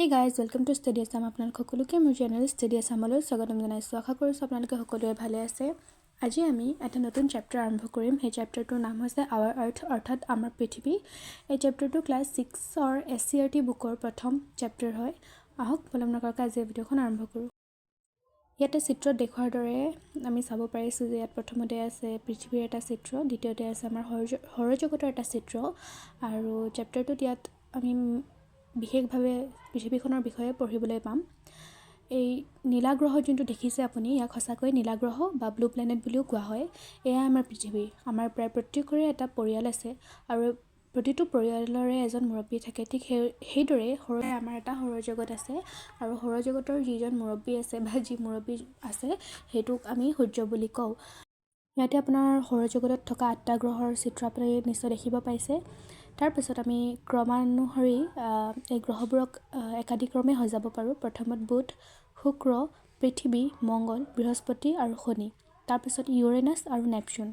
Hey guys, welcome to Study Assam. আপোনালোক সকলোকে মোৰ চেনেল Study Assamলৈ স্বাগতম জনাইছোঁ। আশা কৰিছোঁ আপোনালোকে সকলোৱে ভালে আছে। আজি আমি এটা নতুন চেপ্টাৰ আৰম্ভ কৰিম। সেই চেপ্টাৰটোৰ নাম হৈছে আৱাৰ আৰ্থ অৰ্থাৎ আমাৰ পৃথিৱী। এই চেপ্টাৰটো ক্লাছ 6ৰ SCERT বুকৰ প্ৰথম চেপ্টাৰ হয়। আহক পলম নকৰাকৈ আজি ভিডিঅ'খন আৰম্ভ কৰোঁ। ইয়াতে চিত্ৰত দেখুৱাৰ দৰে আমি চাব পাৰিছোঁ যে ইয়াত প্ৰথমতে আছে পৃথিৱীৰ এটা চিত্ৰ, দ্বিতীয়তে আছে আমাৰ সৌৰজগতৰ এটা চিত্ৰ আৰু চেপ্টাৰটোত ইয়াত আমি বিশেষভাৱে পৃথিৱীখনৰ বিষয়ে পঢ়িবলৈ পাম। এই নীলা গ্ৰহ যোনটো দেখিছে আপুনি, ইয়াক সঁচাকৈ নীলা গ্ৰহ বা ব্লু প্লেনেট বুলিও কোৱা হয়। এয়া আমাৰ পৃথিৱী। আমাৰ প্ৰায় প্ৰত্যেকৰে এটা পৰিয়াল আছে আৰু প্ৰতিটো পৰিয়ালৰে এজন মুৰব্বী থাকে। ঠিক সেইদৰে আমাৰ এটা সৌৰজগত আছে আৰু সৌৰজগতৰ যিজন মুৰব্বী আছে বা যি মুৰব্বী আছে সেইটোক আমি সূৰ্য বুলি কওঁ। ইয়াতে আপোনাৰ সৌৰজগতত থকা 8টা গ্ৰহৰ চিত্ৰ আপুনি নিশ্চয় দেখিব পাইছে। তাৰপিছত আমি ক্ৰমানুসৰি এই গ্ৰহবোৰক একাদিক্ৰমে সজাব পাৰোঁ। প্ৰথমত বুধ, শুক্ৰ, পৃথিৱী, মংগল, বৃহস্পতি আৰু শনি। তাৰপিছত ইউৰেনাছ আৰু নেপচুন।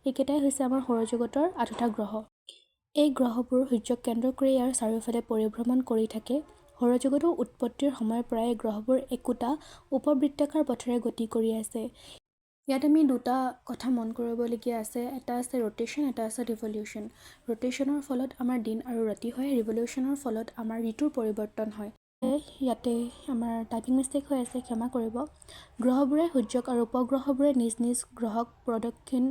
এইকেইটাই হৈছে আমাৰ সৌৰজগতৰ 8টা গ্ৰহ। এই গ্ৰহবোৰ সূৰ্যক কেন্দ্ৰ কৰি ইয়াৰ চাৰিওফালে পৰিভ্ৰমণ কৰি থাকে। সৌৰজগতৰ উৎপত্তিৰ সময়ৰ পৰাই এই গ্ৰহবোৰ একোটা উপবৃত্তাকাৰ পথেৰে গতি কৰি আছে। ইয়াত আমি দুটা কথা মন কৰিবলগীয়া আছে। এটা আছে ৰোটেশ্যন, এটা আছে ৰিভলিউশ্যন। ৰোটেশ্যনৰ ফলত আমাৰ দিন আৰু ৰাতি হয়, ৰিভলিউশ্যনৰ ফলত আমাৰ ঋতুৰ পৰিৱৰ্তন হয়। ইয়াতে আমাৰ টাইপিং মিষ্টেক হৈ আছে, ক্ষমা কৰিব। গ্ৰহবোৰে সূৰ্যক আৰু উপগ্ৰহবোৰে নিজ নিজ গ্ৰহক প্ৰদক্ষিণ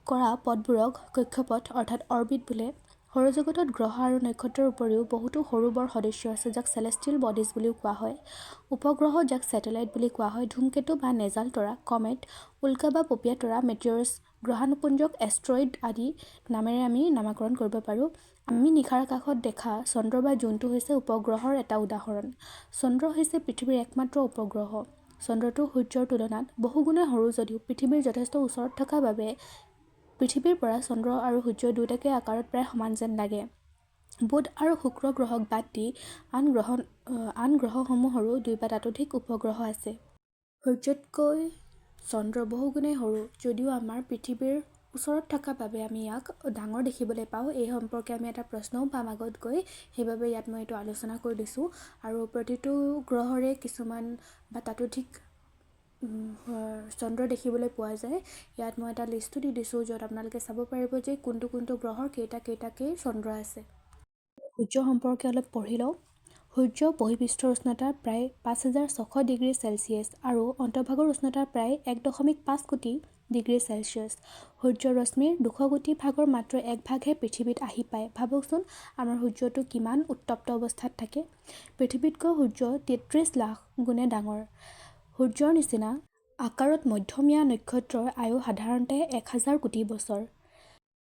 কৰা পথবোৰক কক্ষপথ অৰ্থাৎ অৰ্বিট বোলে। সৌৰজগতত গ্ৰহ আৰু নক্ষত্ৰৰ উপৰিও বহুতো সৰু বৰ সদস্য আছে যাক চেলেষ্টিয়েল বডিজ বুলিও কোৱা হয়। উপগ্ৰহ যাক ছেটেলাইট বুলি কোৱা হয়, ধূমকেতু বা নেজাল তৰা, কমেট, উল্কা বা পপীয়া তৰা, মেটিয়ৰ্ছ, গ্ৰহাণুপুঞ্জক এষ্ট্ৰইড আদি নামেৰে আমি নামাকৰণ কৰিব পাৰোঁ। আমি নিশাৰ আকাশত দেখা চন্দ্ৰ বা জোনটো হৈছে উপগ্ৰহৰ এটা উদাহৰণ। চন্দ্ৰ হৈছে পৃথিৱীৰ একমাত্ৰ উপগ্ৰহ। চন্দ্ৰটো সূৰ্যৰ তুলনাত বহুগুণে সৰু যদিও পৃথিৱীৰ যথেষ্ট ওচৰত থকা বাবে পৃথিৱীৰ পৰা চন্দ্ৰ আৰু সূৰ্য দুয়োটাকে আকাৰত প্ৰায় সমান যেন লাগে। বুধ আৰু শুক্ৰ গ্ৰহক বাদ দি আন গ্ৰহসমূহৰো 2 বা ততোধিক উপগ্ৰহ আছে। সূৰ্যতকৈ চন্দ্ৰ বহুগুণে সৰু যদিও আমাৰ পৃথিৱীৰ ওচৰত থকা বাবে আমি ইয়াক ডাঙৰ দেখিবলৈ পাওঁ। এই সম্পৰ্কে আমি এটা প্ৰশ্নও পাম আগত গৈ, সেইবাবে ইয়াত মই এইটো আলোচনা কৰি দিছোঁ। আৰু প্ৰতিটো গ্ৰহৰে কিছুমান বা ততোধিক চন্দ্ৰ দেখিবলৈ পোৱা যায়। ইয়াত মই এটা লিষ্টো দি দিছোঁ য'ত আপোনালোকে চাব পাৰিব যে কোনটো গ্ৰহৰ কেইটাকৈ চন্দ্ৰ আছে। সূৰ্য সম্পৰ্কে অলপ পঢ়ি লওঁ। সূৰ্য বহিঃপৃষ্ঠৰ উষ্ণতা প্ৰায় 5600 ডিগ্ৰী চেলছিয়াছ আৰু অন্তৰ্ভাগৰ উষ্ণতা প্ৰায় 1.5 কোটি ডিগ্ৰী চেলছিয়াছ। সূৰ্যৰ ৰশ্মিৰ 200 কোটি ভাগৰ মাত্ৰ 1 ভাগহে পৃথিৱীত আহি পায়। ভাবকচোন আমাৰ সূৰ্যটো কিমান উত্তপ্ত অৱস্থাত থাকে। পৃথিৱীতকৈ সূৰ্য 33 লাখ গুণে ডাঙৰ। সূৰ্যৰ নিচিনা আকাৰত মধ্যমীয়া নক্ষত্ৰৰ আয়ু সাধাৰণতে 1000 কোটি বছৰ।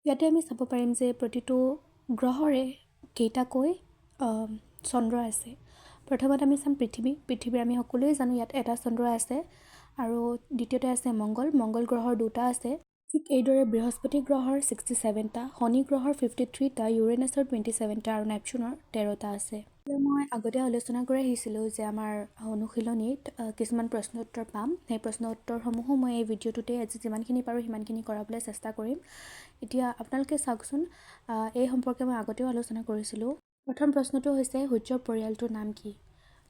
ইয়াতে আমি চাব পাৰিম যে প্ৰতিটো গ্ৰহৰে কেইটাকৈ চন্দ্ৰ আছে। প্ৰথমত আমি চাম পৃথিৱীৰ আমি সকলোৱে জানো ইয়াত এটা চন্দ্ৰ আছে আৰু দ্বিতীয়তে আছে মংগল গ্ৰহৰ 2টা আছে। ঠিক এইদৰে বৃহস্পতি গ্ৰহৰ 67টা, শনি গ্ৰহৰ 53টা, ইউৰেনাছৰ 27টা আৰু নেপচুনৰ 13টা আছে। মই আগতে আলোচনা কৰি আহিছিলোঁ যে আমাৰ অনুশীলনীত কিছুমান প্ৰশ্ন উত্তৰ পাম। সেই প্ৰশ্ন উত্তৰসমূহো মই এই ভিডিঅ'টোতে আজি যিমানখিনি পাৰোঁ সিমানখিনি কৰাবলৈ চেষ্টা কৰিম। এতিয়া আপোনালোকে চাওকচোন, এই সম্পৰ্কে মই আগতেও আলোচনা কৰিছিলোঁ। প্ৰথম প্ৰশ্নটো হৈছে সূৰ্যৰ পৰিয়ালটোৰ নাম কি?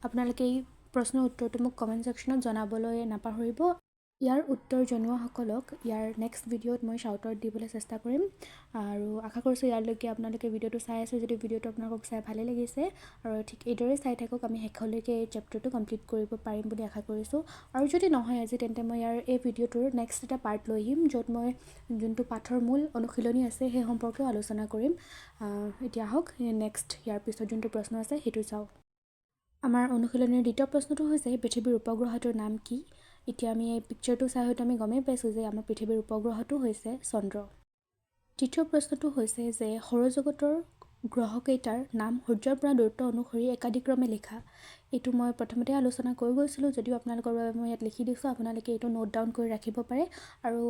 আপোনালোকে এই প্ৰশ্নৰ উত্তৰটো মোক কমেণ্ট ছেকশ্যনত জনাবলৈ নাপাহৰিব। ইয়াৰ উত্তৰ জনোৱাসকলক ইয়াৰ নেক্সট ভিডিঅ'ত মই শ্বাউট আউট দিবলৈ চেষ্টা কৰিম আৰু আশা কৰিছোঁ ইয়ালৈকে আপোনালোকে ভিডিঅ'টো চাই আছে যদি ভিডিঅ'টো আপোনালোকক চাই ভালেই লাগিছে আৰু ঠিক এইদৰে চাই থাকক। আমি শেষলৈকে এই চেপ্টাৰটো কমপ্লিট কৰিব পাৰিম বুলি আশা কৰিছোঁ। আৰু যদি নহয় আজি, তেন্তে মই এই ভিডিঅ'টোৰ নেক্সট এটা পাৰ্ট লৈ আহিম য'ত মই যোনটো পাঠৰ মূল অনুশীলনী আছে সেই সম্পৰ্কেও আলোচনা কৰিম। এতিয়া আহক নেক্সট ইয়াৰ পিছত যোনটো প্ৰশ্ন আছে সেইটো চাওঁ। আমাৰ অনুশীলনীৰ দ্বিতীয় প্ৰশ্নটো হৈছে পৃথিৱীৰ উপগ্ৰহটোৰ নাম কি? এতিয়া আমি এই পিকচাৰটো চাই হয়তো আমি গমেই পাইছোঁ যে আমাৰ পৃথিৱীৰ উপগ্ৰহটো হৈছে চন্দ্ৰ। তৃতীয় প্ৰশ্নটো হৈছে যে সৌৰজগতৰ গ্ৰহকেইটাৰ নাম সূৰ্যৰ পৰা দূৰত্ব অনুসৰি একাদিক্ৰমে লিখা। এইটো মই প্ৰথমতে আলোচনা কৰি গৈছিলোঁ যদিও আপোনালোকৰ বাবে মই ইয়াত লিখি দিছোঁ। আপোনালোকে এইটো নোট ডাউন কৰি ৰাখিব পাৰে আৰু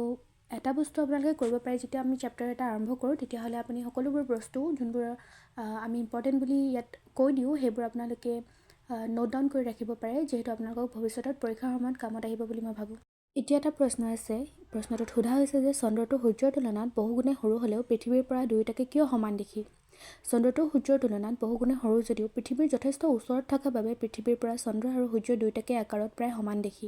এটা বস্তু আপোনালোকে কৰিব পাৰে, যেতিয়া আমি চেপ্টাৰ এটা আৰম্ভ কৰোঁ তেতিয়াহ'লে আপুনি সকলোবোৰ বস্তু যোনবোৰ আমি ইম্পৰ্টেণ্ট বুলি ইয়াত কৈ দিওঁ সেইবোৰ আপোনালোকে নোট ডাউন কৰি ৰাখিব পাৰে, যিহেতু আপোনালোকক ভৱিষ্যতত পৰীক্ষাৰ সময়ত কামত আহিব বুলি মই ভাবোঁ। এতিয়া এটা প্ৰশ্ন আছে। প্ৰশ্নটোত সোধা হৈছে যে চন্দ্ৰটো সূৰ্যৰ তুলনাত বহুগুণে সৰু হ'লেও পৃথিৱীৰ পৰা দুয়োটাকে কিয় সমান দেখি? চন্দ্ৰটো সূৰ্যৰ তুলনাত বহুগুণে সৰু যদিও পৃথিৱীৰ যথেষ্ট ওচৰত থকা বাবে পৃথিৱীৰ পৰা চন্দ্ৰ আৰু সূৰ্য দুয়োটাকে আকাৰত প্ৰায় সমান দেখি।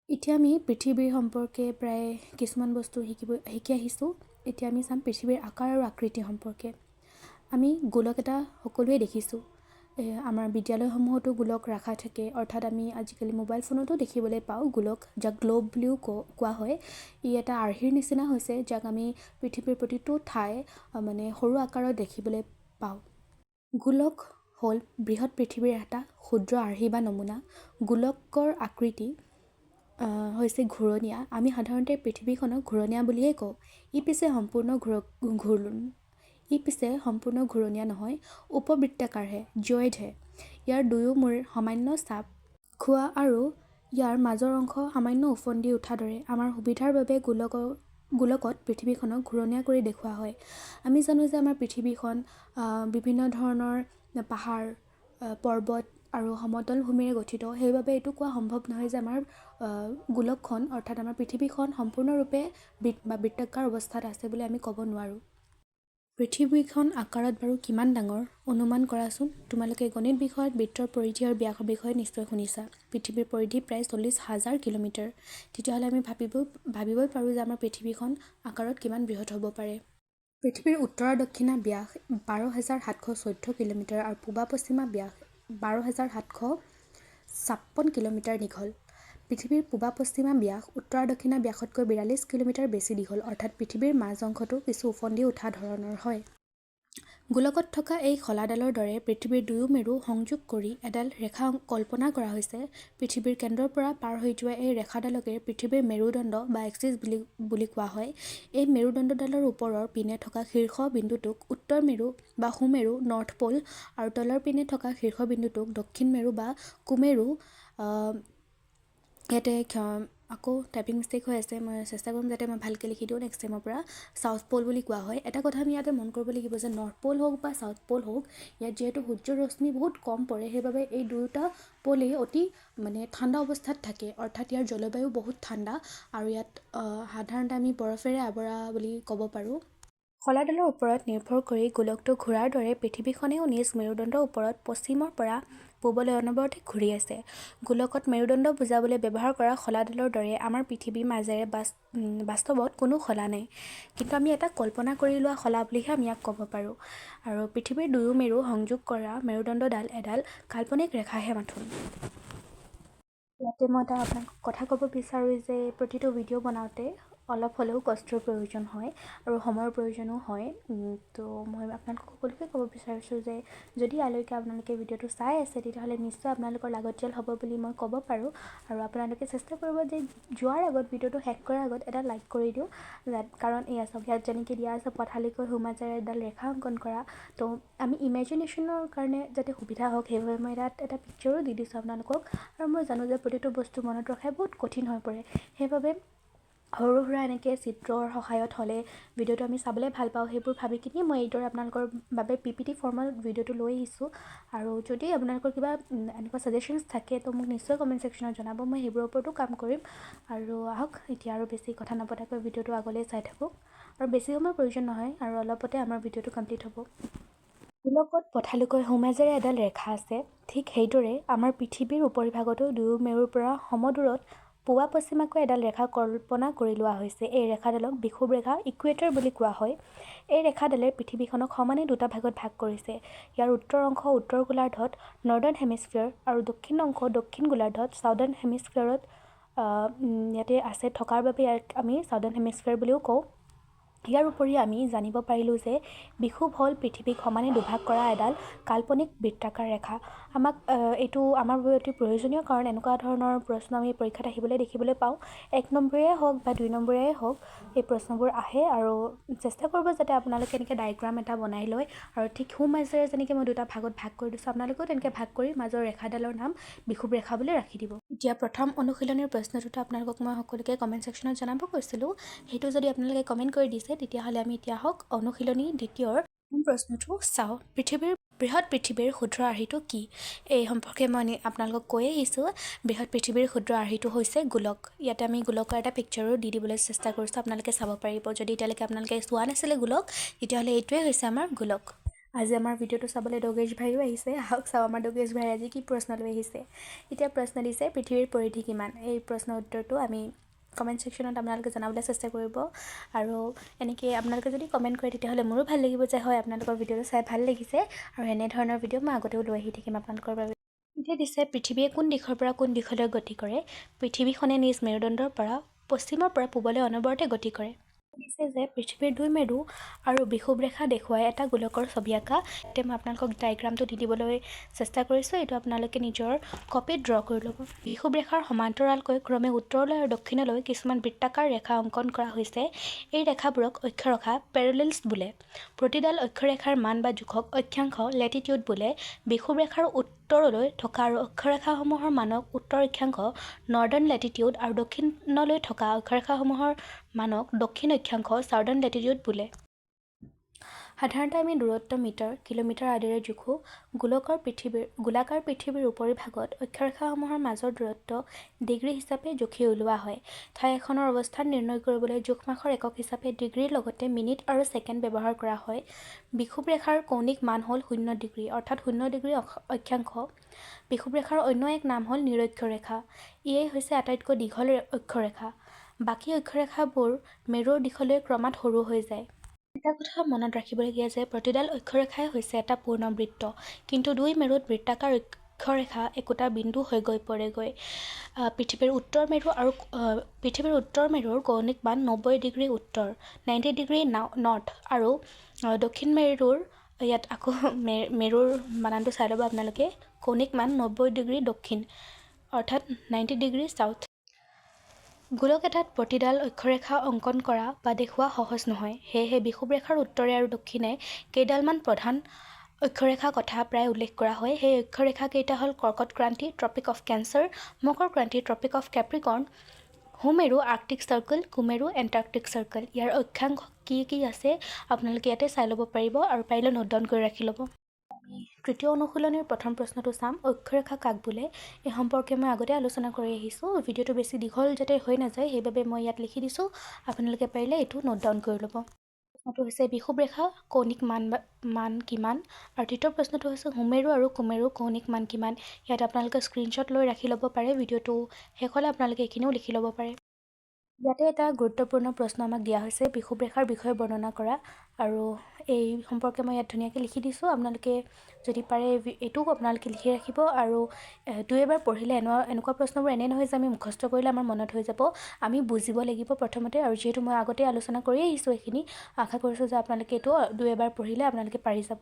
এতিয়া আমি পৃথিৱীৰ সম্পৰ্কে প্ৰায় কিছুমান বস্তু শিকি আহিছোঁ। এতিয়া আমি চাম পৃথিৱীৰ আকাৰ আৰু আকৃতি সম্পৰ্কে। আমি গোলক এটা সকলোৱে দেখিছোঁ। আমাৰ বিদ্যালয়সমূহতো গোলক ৰখা থাকে, অৰ্থাৎ আমি আজিকালি মোবাইল ফোনতো দেখিবলৈ পাওঁ গোলক, যাক গ্ল'ব বুলিও কোৱা হয়। ই এটা আৰ্হিৰ নিচিনা হৈছে, যাক আমি পৃথিৱীৰ প্ৰতিটো ঠাই মানে সৰু আকাৰত দেখিবলৈ পাওঁ। গোলক হ'ল বৃহৎ পৃথিৱীৰ এটা ক্ষুদ্ৰ আৰ্হি বা নমুনা। গোলকৰ আকৃতি হৈছে ঘূৰণীয়া। আমি সাধাৰণতে পৃথিৱীখনক ঘূৰণীয়া বুলিয়েই কওঁ। ই পিছে সম্পূৰ্ণ ঘূৰণীয়া নহয়, উপবৃত্তাকাৰহে, জয়েডহে। ইয়াৰ দুয়ো মূৰ সামান্য চাপ খোৱা আৰু ইয়াৰ মাজৰ অংশ সামান্য ওফন্দি উঠা দৰে। আমাৰ সুবিধাৰ বাবে গোলকত পৃথিৱীখনক ঘূৰণীয়া কৰি দেখুওৱা হয়। আমি জানো যে আমাৰ পৃথিৱীখন বিভিন্ন ধৰণৰ পাহাৰ, পৰ্বত আৰু সমতল ভূমিৰে গঠিত। সেইবাবে এইটো কোৱা সম্ভৱ নহয় যে আমাৰ গোলকখন অৰ্থাৎ আমাৰ পৃথিৱীখন সম্পূৰ্ণৰূপে বৃত্তাকাৰ অৱস্থাত আছে বুলি আমি ক'ব নোৱাৰোঁ। পৃথিৱীখন আকাৰত বাৰু কিমান ডাঙৰ অনুমান কৰাচোন। তোমালোকে গণিত বিষয়ত বৃত্তৰ পৰিধি আৰু ব্যাসৰ বিষয়ে নিশ্চয় শুনিছা। পৃথিৱীৰ পৰিধি প্ৰায় 40,000 কিলোমিটাৰ। তেতিয়াহ'লে আমি ভাবিবই পাৰোঁ যে আমাৰ পৃথিৱীখন আকাৰত কিমান বৃহৎ হ'ব পাৰে। পৃথিৱীৰ উত্তৰ আৰু দক্ষিণা ব্যাস 12,714 কিলোমিটাৰ আৰু পূবা পশ্চিমা ব্যাস 12,756 কিলোমিটাৰ দীঘল। পৃথিৱীৰ পূবা পশ্চিমা ব্যাস উত্তৰ আৰু দক্ষিণা ব্যাসতকৈ 42 কিলোমিটাৰ বেছি দীঘল, অৰ্থাৎ পৃথিৱীৰ মাজ অংশটো কিছু ওফন্দি উঠা ধৰণৰ হয়। গোলকত থকা এই শলাডালৰ দৰে পৃথিৱীৰ দুয়ো মেৰু সংযোগ কৰি এডাল ৰেখা কল্পনা কৰা হৈছে। পৃথিৱীৰ কেন্দ্ৰৰ পৰা পাৰ হৈ যোৱা এই ৰেখাডালকে পৃথিৱীৰ মেৰুদণ্ড বা এক্সিছ বুলি কোৱা হয়। এই মেৰুদণ্ডডালৰ ওপৰৰ পিনে থকা শীৰ্ষ বিন্দুটোক উত্তৰ মেৰু বা সুমেৰু নৰ্থ প'ল আৰু তলৰ পিনে থকা শীৰ্ষ বিন্দুটোক দক্ষিণ মেৰু বা কুমেৰু। ইয়াতে আকৌ টাইপিং মিষ্টেক হৈ আছে, মই চেষ্টা কৰিম যাতে মই ভালকৈ লিখি দিওঁ নেক্সট টাইমৰ পৰা। ছাউথ প'ল বুলি কোৱা হয়। এটা কথা আমি ইয়াতে মন কৰিব লাগিব যে নৰ্থ প'ল হওক বা ছাউথ প'ল হওক, ইয়াত যিহেতু সূৰ্যৰ ৰশ্মি বহুত কম পৰে, সেইবাবে এই দুয়োটা প'লেই অতি ঠাণ্ডা অৱস্থাত থাকে, অৰ্থাৎ ইয়াৰ জলবায়ু বহুত ঠাণ্ডা আৰু ইয়াত সাধাৰণতে আমি বৰফেৰে আৱৰা বুলি ক'ব পাৰোঁ। শলাডালৰ ওপৰত নিৰ্ভৰ কৰি গোলকটো ঘূৰাৰ দৰে পৃথিৱীখনেও নিজ মেৰুদণ্ডৰ ওপৰত পশ্চিমৰ পৰা পূবলৈ অনবৰতে ঘূৰি আছে। গোলকত মেৰুদণ্ড বুজাবলৈ ব্যৱহাৰ কৰা শলাডালৰ দৰে আমাৰ পৃথিৱীৰ মাজেৰে বাস্তৱত কোনো শলা নাই, কিন্তু আমি এটা কল্পনা কৰি লোৱা শলা বুলিহে আমি ইয়াক ক'ব পাৰোঁ। আৰু পৃথিৱীৰ দুয়ো মেৰু সংযোগ কৰা মেৰুদণ্ডডাল এডাল কাল্পনিক ৰেখাহে মাথোন। ইয়াতে মই এটা আপোনাক কথা ক'ব বিচাৰোঁ যে প্ৰতিটো ভিডিঅ' বনাওঁতে অলপ হ'লেও কষ্টৰ প্ৰয়োজন হয় আৰু সময়ৰ প্ৰয়োজনো হয়। তো মই আপোনালোকক সকলোকে ক'ব বিচাৰিছোঁ যে যদি ইয়ালৈকে আপোনালোকে ভিডিঅ'টো চাই আছে, তেতিয়াহ'লে নিশ্চয় আপোনালোকৰ লাগতিয়াল হ'ব বুলি মই ক'ব পাৰোঁ। আৰু আপোনালোকে চেষ্টা কৰিব যে যোৱাৰ আগত, ভিডিঅ'টো শেষ কৰাৰ আগত এটা লাইক কৰি দিওঁ, কাৰণ এয়া চাওক, ইয়াত যেনেকৈ দিয়া আছে পথালিকৈ সোঁমাজেৰে এডাল ৰেখা অংকন কৰা। তো আমি ইমেজিনেশ্যনৰ কাৰণে যাতে সুবিধা হওক সেইবাবে মই এটা পিকচাৰো দি দিছোঁ আপোনালোকক। আৰু মই জানো যে প্ৰতিটো বস্তু মনত ৰখাই বহুত কঠিন হৈ পৰে, সেইবাবে সৰু সুৰা এনেকৈ চিত্ৰৰ সহায়ত হ'লে ভিডিঅ'টো আমি চাবলৈ ভাল পাওঁ। সেইবোৰ ভাবি কিনি মই এইদৰে আপোনালোকৰ বাবে PPT ফৰ্মত ভিডিঅ'টো লৈ আহিছোঁ। আৰু যদি আপোনালোকৰ কিবা এনেকুৱা ছাজেশ্যনছ থাকে তো মোক নিশ্চয় কমেণ্ট ছেকশ্যনত জনাব, মই সেইবোৰৰ ওপৰতো কাম কৰিম। আৰু আহক এতিয়া আৰু বেছি কথা নপতাকৈ ভিডিঅ'টো আগলৈ চাই থাকক। আৰু বেছি সময়ৰ প্ৰয়োজন নহয় আৰু অলপতে আমাৰ ভিডিঅ'টো কমপ্লিট হ'ব। গোলকত পথালিকৈ সোঁমাজেৰে এডাল ৰেখা আছে, ঠিক সেইদৰে আমাৰ পৃথিৱীৰ উপৰিভাগতো দুয়ো মেৰুৰ পৰা সমদূৰত পূবা পশ্চিমাকৈ এডাল ৰেখা কল্পনা কৰি লোৱা হৈছে। এই ৰেখাডালক বিষুৱ ৰেখা ইকুৱেটৰ বুলি কোৱা হয়। এই ৰেখাডালে পৃথিৱীখনক সমানে দুটা ভাগত ভাগ কৰিছে। ইয়াৰ উত্তৰ অংশ উত্তৰ গোলাৰ্ধত নৰ্দাৰ্ণ হেমিস্ফিয়াৰ আৰু দক্ষিণ অংশ দক্ষিণ গোলাৰ্ধত ছাউদাৰ্ণ হেমিস্ফিয়াৰত ইয়াতে আছে থকাৰ বাবে ইয়াক আমি ছাউদাৰ্ণ হেমিস্ফিয়াৰ বুলিও কওঁ। ইয়াৰ উপৰি আমি জানিব পাৰিলোঁ যে বিষুৱ হ'ল পৃথিৱীক সমানে দুভাগ কৰা এডাল কাল্পনিক বৃত্তাকাৰ ৰেখা। এইটো আমাৰ বাবে অতি প্ৰয়োজনীয়, কাৰণ এনেকুৱা ধৰণৰ প্ৰশ্ন আমি পৰীক্ষাত আহিবলৈ দেখিবলৈ পাওঁ। 1 নম্বৰীয়াই হওক বা 2 নম্বৰীয়াই হওক, এই প্ৰশ্নবোৰ আহে। আৰু চেষ্টা কৰিব যাতে আপোনালোকে এনেকৈ ডায়েগ্ৰাম এটা বনাই লয়, আৰু ঠিক সোঁমাজেৰে যেনেকৈ মই দুটা ভাগত ভাগ কৰি দিছোঁ, আপোনালোকেও তেনেকৈ ভাগ কৰি মাজৰ ৰেখাডালৰ নাম বিষুৱ ৰেখা বুলি ৰাখি দিব। এতিয়া প্ৰথম অনুশীলনীৰ প্ৰশ্নটোতো আপোনালোকক মই সকলোকে কমেণ্ট ছেকশ্যনত জনাব কৈছিলোঁ। সেইটো যদি আপোনালোকে কমেণ্ট কৰি দিছে, তেতিয়াহ'লে আমি এতিয়া হওক অনুশীলনী দ্বিতীয়ৰ প্ৰশ্নটো চাওঁ। পৃথিৱীৰ বৃহৎ পৃথিৱীৰ ক্ষুদ্ৰ আৰ্হিটো কি? এই সম্পৰ্কে মই আপোনালোকক কৈ আহিছোঁ। বৃহৎ পৃথিৱীৰ ক্ষুদ্ৰ আৰ্হিটো হৈছে গোলক। ইয়াতে আমি গোলকৰ এটা পিকচাৰো দি দিবলৈ চেষ্টা কৰিছোঁ, আপোনালোকে চাব পাৰিব। যদি এতিয়ালৈকে আপোনালোকে চোৱা নাছিলে গোলক, তেতিয়াহ'লে এইটোৱে হৈছে আমাৰ গোলক। আজি আমাৰ ভিডিঅ'টো চাবলৈ দগেশ ভাইও আহিছে। আহক চাওঁ আমাৰ দগেশ ভাই আজি কি প্ৰশ্ন লৈ আহিছে। এতিয়া প্ৰশ্ন দিছে পৃথিৱীৰ পৰিধি কিমান? এই প্ৰশ্নৰ উত্তৰটো আমি কমেণ্ট ছেকশ্যনত আপোনালোকে জনাবলৈ চেষ্টা কৰিব। আৰু এনেকৈ আপোনালোকে যদি কমেণ্ট কৰে তেতিয়াহ'লে মোৰো ভাল লাগিব যে হয় আপোনালোকৰ ভিডিঅ'টো চাই ভাল লাগিছে, আৰু এনেধৰণৰ ভিডিঅ' মই আগতেও লৈ আহি থাকিম আপোনালোকৰ বাবে। এতিয়া দিছে পৃথিৱীয়ে কোন দিশৰ পৰা কোন দিশলৈ গতি কৰে? পৃথিৱীখনে নিজ মেৰুদণ্ডৰ পৰা পশ্চিমৰ পৰা পূবলৈ অনবৰতে গতি কৰে। দিছে যে পৃথিৱীৰ 2 মেৰু আৰু বিষুৱ ৰেখা দেখুৱাই এটা গোলকৰ ছবি আঁকা। এতিয়া মই আপোনালোকক ডায়েগ্ৰামটো দি দিবলৈ চেষ্টা কৰিছোঁ। এইটো আপোনালোকে নিজৰ কপিত ড্ৰ কৰি ল'ব। বিষুৱ ৰেখাৰ সমান্তৰালকৈ ক্ৰমে উত্তৰলৈ আৰু দক্ষিণলৈ কিছুমান বৃত্তাকাৰ ৰেখা অংকন কৰা হৈছে। এই ৰেখাবোৰক অক্ষৰেখা পেৰেলেলছ বোলে। প্ৰতিডাল অক্ষৰেখাৰ মান বা জোখক অক্ষাংশ লেটিটিউড বোলে। বিষুৱ ৰেখাৰ উত্তৰলৈ থকা আৰু অক্ষৰেখাসমূহৰ মানক উত্তৰ অক্ষাংশ নৰ্দাৰ্ণ লেটিটিউড আৰু দক্ষিণলৈ থকা অক্ষৰেখাসমূহৰ মানক দক্ষিণ অক্ষাংশ ছাউদাৰ্ণ লেটিটিউড বোলে। সাধাৰণতে আমি দূৰত্ব মিটাৰ, কিলোমিটাৰ আদিৰে জোখোঁ। গোলাকাৰ পৃথিৱীৰ উপৰিভাগত অক্ষৰেখাসমূহৰ মাজৰ দূৰত্ব ডিগ্ৰী হিচাপে জুখি উলিওৱা হয়। ঠাই এখনৰ অৱস্থান নিৰ্ণয় কৰিবলৈ জোখ মাখৰ একক হিচাপে ডিগ্ৰীৰ লগতে মিনিট আৰু ছেকেণ্ড ব্যৱহাৰ কৰা হয়। বিষুৱ ৰেখাৰ কৌণিক মান হ'ল 0 ডিগ্ৰী, অৰ্থাৎ 0 ডিগ্ৰী অক্ষাংশ। বিষুৱ ৰেখাৰ অন্য এক নাম হ'ল নিৰক্ষৰেখা। ইয়েই হৈছে আটাইতকৈ দীঘল অক্ষৰেখা। বাকী অক্ষৰেখাবোৰ মেৰুৰ দিশলৈ ক্ৰমাৎ সৰু হৈ যায়। এটা কথা মনত ৰাখিবলগীয়া যে প্ৰতিডাল অক্ষৰেখাই হৈছে এটা পূৰ্ণ বৃত্ত, কিন্তু 2 মেৰুত বৃত্তাকাৰ অক্ষৰেখা একোটা বিন্দু হৈ গৈ পৰেগৈ। পৃথিৱীৰ উত্তৰ মেৰুৰ কৌণিক মান 90 ডিগ্ৰী উত্তৰ, 90 ডিগ্ৰী নৰ্থ, আৰু দক্ষিণ মেৰুৰ, ইয়াত আকৌ মেৰুৰ বানানটো চাই ল'ব আপোনালোকে, কৌণিক মান 90 ডিগ্ৰী দক্ষিণ, অৰ্থাৎ 90 ডিগ্ৰী ছাউথ। গোলক এটাত প্ৰতিডাল অক্ষৰেখা অংকন কৰা বা দেখুওৱা সহজ নহয়। সেয়েহে বিষুৱ ৰেখাৰ উত্তৰে আৰু দক্ষিণে কেইডালমান প্ৰধান অক্ষৰেখা কথা প্ৰায় উল্লেখ কৰা হয়। সেই অক্ষৰেখা কেইটা হ'ল কৰ্কট ক্ৰান্তি, ট্ৰপিক অফ কেঞ্চাৰ, মকৰ ক্ৰান্তি, ট্ৰপিক অফ কেপ্ৰিকৰ্ণ, সুমেৰু, আৰ্কটিক চাৰ্কল, কুমেৰু, এণ্টাৰ্কটিক চাৰ্কল। ইয়াৰ অক্ষাংশ কি কি আছে আপোনালোকে ইয়াতে চাই ল'ব পাৰিব, আৰু পাৰিলে নোট ডাউন কৰি ৰাখি ল'ব। আমি তৃতীয় অনুশীলনীৰ প্ৰথম প্ৰশ্নটো চাম। অক্ষৰেখা কাক বোলে? এই সম্পৰ্কে মই আগতে আলোচনা কৰি আহিছোঁ। ভিডিঅ'টো বেছি দীঘল যাতে হৈ নাযায় সেইবাবে মই ইয়াত লিখি দিছোঁ। আপোনালোকে পাৰিলে এইটো নোট ডাউন কৰি ল'ব। প্ৰশ্নটো হৈছে বিষুৱ ৰেখা কৌণিক মান কিমান? আৰু তৃতীয় প্ৰশ্নটো হৈছে সুমেৰু আৰু কুমেৰু কৌণিক মান কিমান? ইয়াত আপোনালোকে স্ক্ৰীনশ্বট লৈ ৰাখি ল'ব পাৰে। ভিডিঅ'টো শেষ হ'লে আপোনালোকে এইখিনিও লিখি ল'ব পাৰে। ইয়াতে এটা গুৰুত্বপূৰ্ণ প্ৰশ্ন আমাক দিয়া হৈছে বিষুৱ ৰেখাৰ বিষয়ে বৰ্ণনা কৰা, আৰু এই সম্পৰ্কে মই ইয়াত ধুনীয়াকৈ লিখি দিছোঁ। আপোনালোকে যদি পাৰে এইটোও আপোনালোকে লিখি ৰাখিব, আৰু 2 এবাৰ পঢ়িলে এনেকুৱা প্ৰশ্নবোৰ এনে নহয় যে আমি মুখস্থ কৰিলে আমাৰ মনত হৈ যাব। আমি বুজিব লাগিব প্ৰথমতে, আৰু যিহেতু মই আগতে আলোচনা কৰি আহিছোঁ এইখিনি, আশা কৰিছোঁ যে আপোনালোকে এইটো 2 এবাৰ পঢ়িলে আপোনালোকে পাৰি যাব।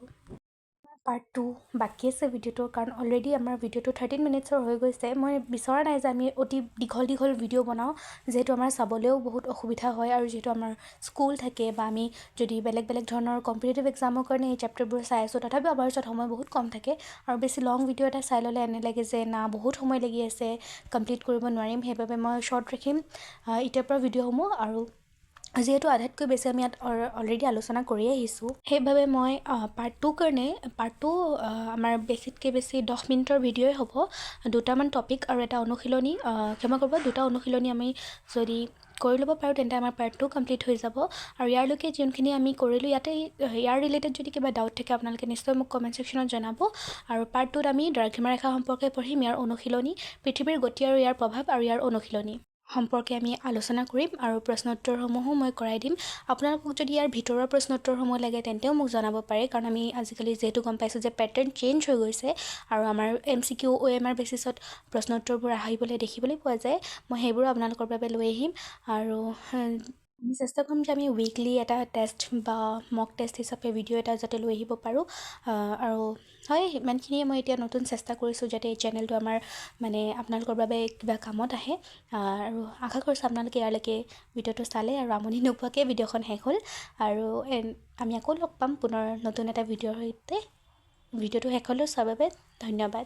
পাৰ্ট 2 বাকী আছে ভিডিঅ'টোৰ, কাৰণ অলৰেডি আমাৰ ভিডিঅ'টো 13 মিনিটছৰ হৈ গৈছে। মই বিচৰা নাই যে আমি অতি দীঘল ভিডিঅ' বনাওঁ, যিহেতু আমাৰ চাবলৈও বহুত অসুবিধা হয়, আৰু যিহেতু আমাৰ স্কুল থাকে বা আমি যদি বেলেগ ধৰণৰ কম্পিটিটিভ এক্সামৰ কাৰণে এই চেপ্টাৰবোৰ চাই আছোঁ, তথাপিও আমাৰ ওচৰত সময় বহুত কম থাকে, আৰু বেছি লং ভিডিঅ' এটা চাই ল'লে এনে লাগে যে না বহুত সময় লাগি আছে, কমপ্লিট কৰিব নোৱাৰিম। সেইবাবে মই শ্বৰ্ট ৰাখিম এতিয়াৰ পৰা ভিডিঅ'সমূহ, আৰু যিহেতু আধাতকৈ বেছি আমি ইয়াত অলৰেডি আলোচনা কৰি আহিছোঁ, সেইবাবে মই পাৰ্ট 2 কাৰণে আমাৰ বেছিতকৈ বেছি 10 মিনিটৰ ভিডিঅ'ই হ'ব। 2টামান টপিক আৰু এটা অনুশীলনী, ক্ষমা কৰিব 2টা অনুশীলনী আমি যদি কৰি ল'ব পাৰোঁ তেন্তে আমাৰ পাৰ্ট 2 কমপ্লিট হৈ যাব। আৰু ইয়াৰলৈকে যোনখিনি আমি কৰিলোঁ, ইয়াৰ ৰিলেটেড যদি কিবা ডাউট থাকে আপোনালোকে নিশ্চয় মোক কমেণ্ট ছেকশ্যনত জনাব। আৰু পাৰ্ট 2ত আমি দ্ৰাঘিমা ৰেখা সম্পৰ্কে পঢ়িম, ইয়াৰ অনুশীলনী, পৃথিৱীৰ গতি আৰু ইয়াৰ প্ৰভাৱ, আৰু ইয়াৰ অনুশীলনী সম্পৰ্কে আমি আলোচনা কৰিম, আৰু প্ৰশ্ন উত্তৰসমূহো মই কৰাই দিম। আপোনালোকক যদি ইয়াৰ ভিতৰৰ প্ৰশ্ন উত্তৰসমূহ লাগে তেন্তেও মোক জনাব পাৰে, কাৰণ আমি আজিকালি যিহেতু গম পাইছোঁ যে পেটাৰ্ণ চেঞ্জ হৈ গৈছে, আৰু আমাৰ MCQ OMR বেচিছত প্ৰশ্ন উত্তৰবোৰ আহিবলৈ দেখিবলৈ পোৱা যায়। মই সেইবোৰো আপোনালোকৰ বাবে লৈ আহিম, আৰু আমি চেষ্টা কৰিম যে আমি উইকলি এটা টেষ্ট বা মক টেষ্ট হিচাপে ভিডিঅ' এটা যাতে লৈ আহিব পাৰোঁ। আৰু হয়, ইমানখিনিয়ে মই এতিয়া নতুন চেষ্টা কৰিছোঁ যাতে এই চেনেলটো আমাৰ আপোনালোকৰ বাবে কিবা কামত আহে, আৰু আশা কৰিছোঁ আপোনালোকে ইয়ালৈকে ভিডিঅ'টো চালে আৰু আমনি নোপোৱাকৈ ভিডিঅ'খন শেষ হ'ল। আৰু আমি আকৌ লগ পাম পুনৰ নতুন এটা ভিডিঅ'ৰ সৈতে। ভিডিঅ'টো শেষ হ'লেও চোৱাৰ বাবে ধন্যবাদ।